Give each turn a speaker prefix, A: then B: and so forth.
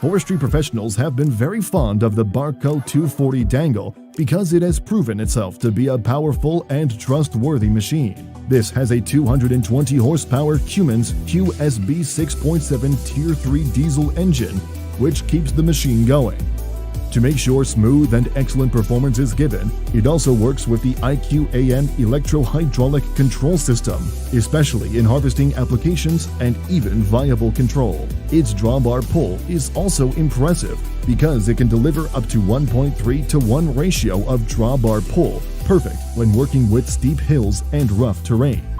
A: Forestry professionals have been very fond of the Barco 240 dangle because it has proven itself to be a powerful and trustworthy machine. This has a 220 horsepower Cummins QSB 6.7 Tier 3 diesel engine, which keeps the machine going. To make sure smooth and excellent performance is given, it also works with the IQAN electro-hydraulic control system, especially in harvesting applications and even viable control. Its drawbar pull is also impressive because it can deliver up to 1.3:1 ratio of drawbar pull, perfect when working with steep hills and rough terrain.